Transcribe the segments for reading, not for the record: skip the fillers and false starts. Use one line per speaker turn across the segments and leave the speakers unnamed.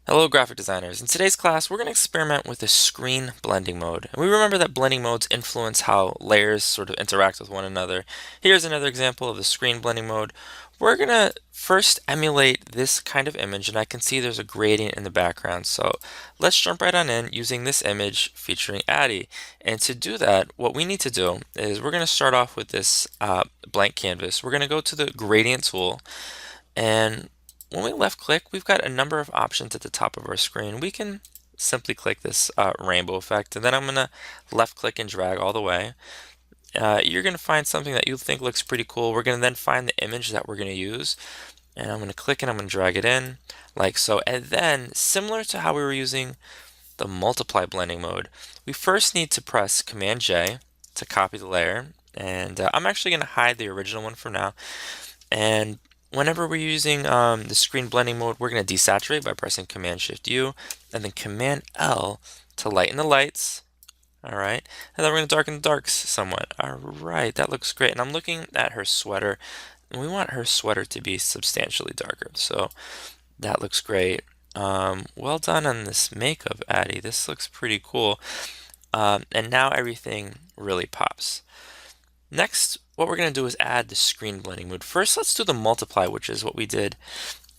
Hello graphic designers. In today's class we're going to experiment with the screen blending mode. And we remember that blending modes influence how layers sort of interact with one another. Here's another example of the screen blending mode. We're going to first emulate this kind of image, and I can see there's a gradient in the background. So let's jump right on in using this image featuring Addy. And to do that, what we need to do is we're going to start off with this blank canvas. We're going to go to the gradient tool, and when we left click, we've got a number of options at the top of our screen. We can simply click this rainbow effect, and then I'm going to left click and drag all the way. You're going to find something that you think looks pretty cool. We're going to then find the image that we're going to use, and I'm going to click and I'm going to drag it in like so. And then, similar to how we were using the multiply blending mode, we first need to press Command J to copy the layer, and I'm actually going to hide the original one for now. And whenever we're using the screen blending mode, we're going to desaturate by pressing Command Shift U and then Command L to lighten the lights. All right, and then we're going to darken the darks somewhat. All right, that looks great. And I'm looking at her sweater, and we want her sweater to be substantially darker. So that looks great. Well done on this makeup, Addy. This looks pretty cool. And now everything really pops. Next, what we're going to do is add the screen blending mode. First, let's do the multiply, which is what we did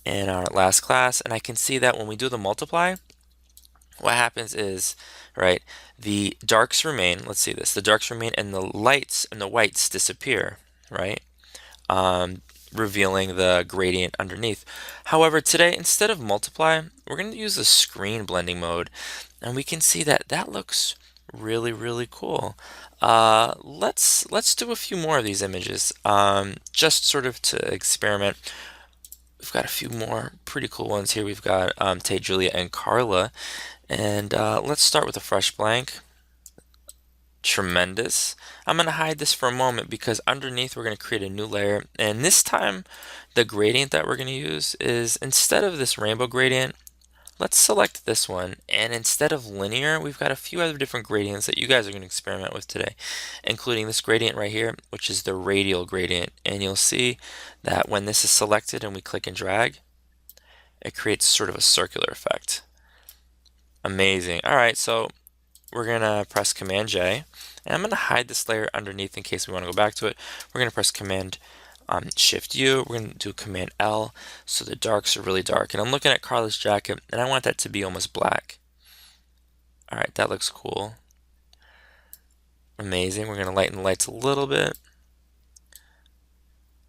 in our last class. And I can see that when we do the multiply, what happens is, right, the darks remain. Let's see this. The darks remain and the lights and the whites disappear, right? Revealing the gradient underneath. However, today, instead of multiply, we're going to use the screen blending mode. And we can see that that looks really cool. Let's do a few more of these images, just sort of to experiment. We've got a few more pretty cool ones here. We've got Tate, Julia, and Carla, and let's start with a fresh blank. Tremendous. I'm going to hide this for a moment because underneath we're going to create a new layer, and this time the gradient that we're going to use is, instead of this rainbow gradient, let's select this one, and instead of linear, we've got a few other different gradients that you guys are going to experiment with today, including this gradient right here, which is the radial gradient. And you'll see that when this is selected and we click and drag, it creates sort of a circular effect. Amazing. All right, so we're going to press Command J, and I'm going to hide this layer underneath in case we want to go back to it. We're going to press Command Shift U. We're going to do Command L, so the darks are really dark. And I'm looking at Carla's jacket, and I want that to be almost black. All right, that looks cool. Amazing. We're going to lighten the lights a little bit,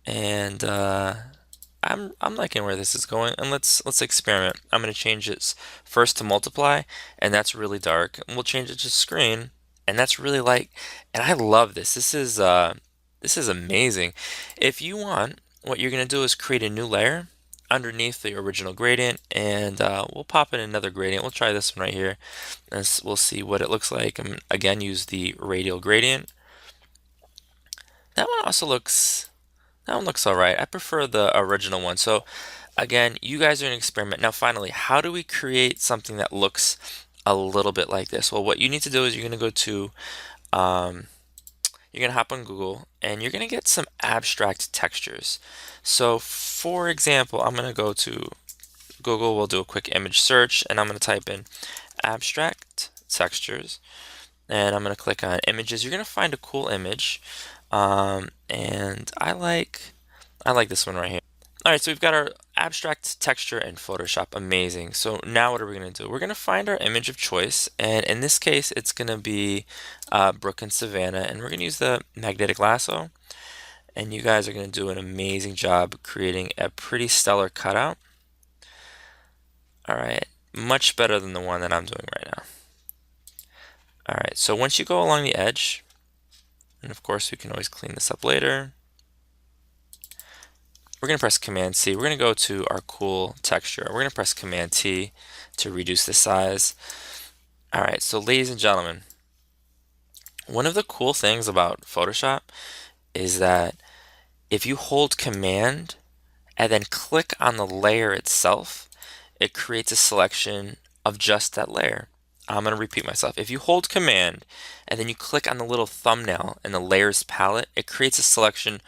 and I'm liking where this is going. And let's experiment. I'm going to change it first to multiply, and that's really dark. And we'll change it to screen, and that's really light. And I love this. This is amazing. If you want, what you're going to do is create a new layer underneath the original gradient, and we'll pop in another gradient. We'll try this one right here, and we'll see what it looks like. Again, use the radial gradient. That one also looks, that one looks all right. I prefer the original one. So again, you guys are going to experiment. Now finally, how do we create something that looks a little bit like this? Well, what you need to do is you're going to go to you're going to hop on Google, and you're going to get some abstract textures. So for example, I'm going to go to Google, we'll do a quick image search, and I'm going to type in abstract textures, and I'm going to click on images. You're going to find a cool image, and I like this one right here. All right, so we've got our abstract texture in Photoshop. Amazing. So now what are we going to do? We're going to find our image of choice, and in this case, it's going to be Brooke and Savannah, and we're going to use the magnetic lasso. And you guys are going to do an amazing job creating a pretty stellar cutout. All right, much better than the one that I'm doing right now. All right, so once you go along the edge, and of course we can always clean this up later, we're going to press Command C. We're going to go to our cool texture. We're going to press Command T to reduce the size. All right, so ladies and gentlemen, one of the cool things about Photoshop is that if you hold Command and then click on the layer itself, it creates a selection of just that layer. I'm going to repeat myself. If you hold Command and then you click on the little thumbnail in the layers palette, it creates a selection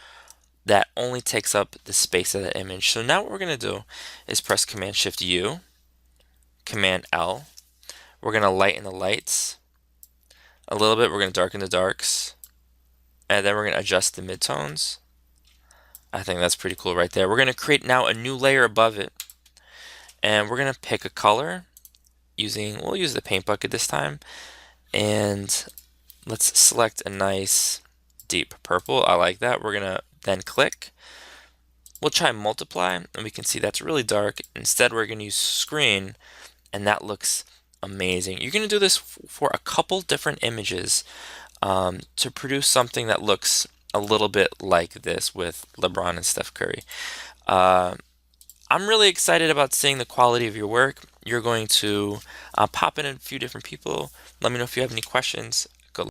that only takes up the space of the image. So now what we're going to do is press Command Shift U Command L. We're going to lighten the lights a little bit. We're going to darken the darks. And then we're going to adjust the midtones. I think that's pretty cool right there. We're going to create now a new layer above it. And we're going to pick a color we'll use the paint bucket this time. And let's select a nice deep purple. I like that. We're going to then click. We'll try multiply, and we can see that's really dark. Instead, we're going to use screen, and that looks amazing. You're going to do this for a couple different images to produce something that looks a little bit like this with LeBron and Steph Curry. I'm really excited about seeing the quality of your work. You're going to pop in a few different people. Let me know if you have any questions.